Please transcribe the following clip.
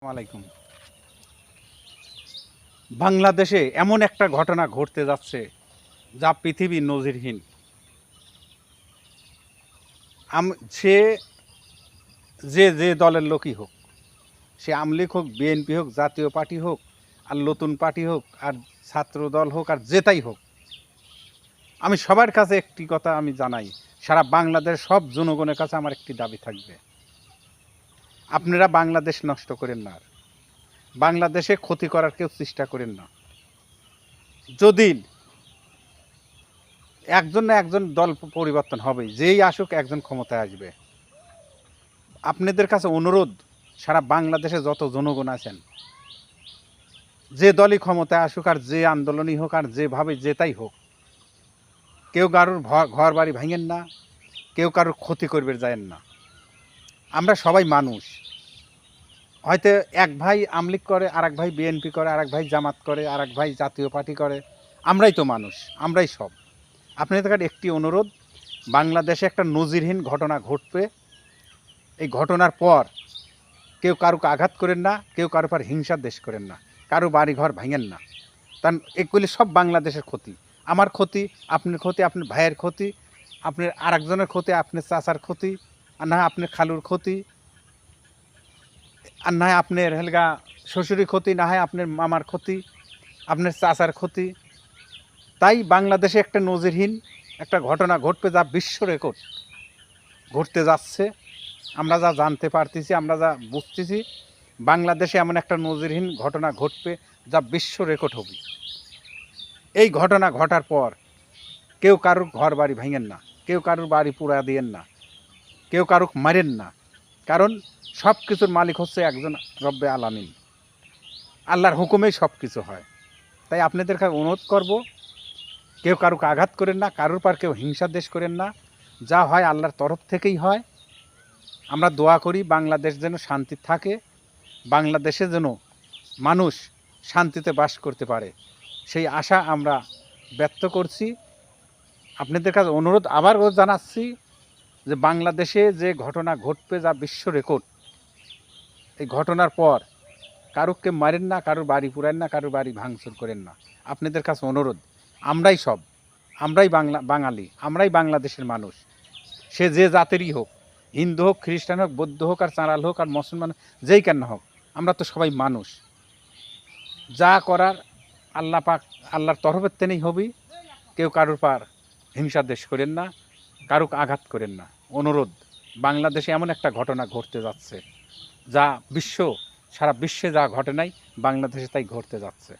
আলাইকুম। বাংলাদেশে এমন একটা ঘটনা ঘটতে যাচ্ছে যা পৃথিবীর নজিরহীন। সে যে দলের লোকই হোক, সে আওয়ামী লীগ হোক, বিএনপি হোক, জাতীয় পার্টি হোক, আর নতুন পার্টি হোক, আর ছাত্র দল হোক, আর যেটাই হোক, আমি সবার কাছে একটি কথা আমি জানাই, সারা বাংলাদেশ সব জনগণের কাছে আমার একটি দাবি থাকবে, আপনারা বাংলাদেশ নষ্ট করেন না, আর বাংলাদেশে ক্ষতি করার কেউ চেষ্টা করেন না। যদি একজন না একজন দল পরিবর্তন হবে, যেই আসুক একজন ক্ষমতায় আসবে। আপনাদের কাছে অনুরোধ, সারা বাংলাদেশে যত জনগণ আছেন, যে দলই ক্ষমতায় আসুক আর যে আন্দোলনই হোক আর যেভাবে যেটাই হোক, কেউ কারোর ঘর বাড়ি ভাঙেন না, কেউ কারোর ক্ষতি করবে যায়েন না। আমরা সবাই মানুষ। হয়তো এক ভাই আওয়ামী লীগ করে, আর এক ভাই বিএনপি করে, আর এক ভাই জামাত করে, আর এক ভাই জাতীয় পার্টি করে। আমরাই তো মানুষ, আমরাই সব। আপনাদের কাছে একটি অনুরোধ, বাংলাদেশে একটা নজিরহীন ঘটনা ঘটবে। এই ঘটনার পর কেউ কারুকে আঘাত করেন না, কেউ কারো পর হিংসার দেশ করেন না, কারো বাড়ি ঘর ভাঙেন না। কারণ এগুলি সব বাংলাদেশের ক্ষতি। আমার ক্ষতি, আপনার ক্ষতি, আপনার ভাইয়ের ক্ষতি, আপনার আরেকজনের ক্ষতি, আপনার চাচার ক্ষতি, আর না হয় আপনার খালুর ক্ষতি, আর না হয় আপনার হেলগা শ্বশুরের ক্ষতি, না হয় আপনার মামার ক্ষতি, আপনার চাচার ক্ষতি। তাই বাংলাদেশে একটা নজিরহীন একটা ঘটনা ঘটবে, যা বিশ্ব রেকর্ড ঘটতে যাচ্ছে। আমরা যা জানতে পারতেছি, আমরা যা বুঝতেছি, বাংলাদেশে এমন একটা নজিরহীন ঘটনা ঘটবে যা বিশ্ব রেকর্ড হবে। এই ঘটনা ঘটার পর কেউ কারুর ঘর বাড়ি ভাঙেন না, কেউ কারুর বাড়ি পুরা দিয়েন না, কেউ কারুক মারেন না। কারণ সব কিছুর মালিক হচ্ছে একজন রব্বে আলামিন। আল্লাহর হুকুমেই সব কিছু হয়। তাই আপনাদের কাছে অনুরোধ করব, কেউ কারুকে আঘাত করেন না, কারুর পর কেউ হিংসা দেশ করেন না। যা হয় আল্লাহর তরফ থেকেই হয়। আমরা দোয়া করি বাংলাদেশ যেন শান্তি থাকে, বাংলাদেশে যেন মানুষ শান্তিতে বাস করতে পারে, সেই আশা আমরা ব্যক্ত করছি। আপনাদের কাছে অনুরোধ আবারও জানাচ্ছি যে বাংলাদেশে যে ঘটনা ঘটবে যা বিশ্ব রেকর্ড, এই ঘটনার পর কারুকে মারেন না, কারুর বাড়ি পুরান না, কারুর বাড়ি ভাঙচুর করেন না। আপনাদের কাছে অনুরোধ, আমরাই সব, আমরাই বাঙালি, আমরাই বাংলাদেশের মানুষ। সে যে জাতেরই হোক, হিন্দু হোক, খ্রিস্টান হোক, বৌদ্ধ হোক, আর চাঁড়াল হোক, আর মুসলমান, যেই কেন হোক, আমরা তো সবাই মানুষ। যা করার আল্লাহ পাক, আল্লাহর তরফের তেনেই হবি। কেউ কারুর পার হিংসা দেশ করেন না, কারুক আঘাত করেন না। অনুরোধ, বাংলাদেশে এমন একটা ঘটনা ঘটতে যাচ্ছে যা সারা বিশ্বে যা ঘটে নাই, বাংলাদেশে তাই ঘটতে যাচ্ছে।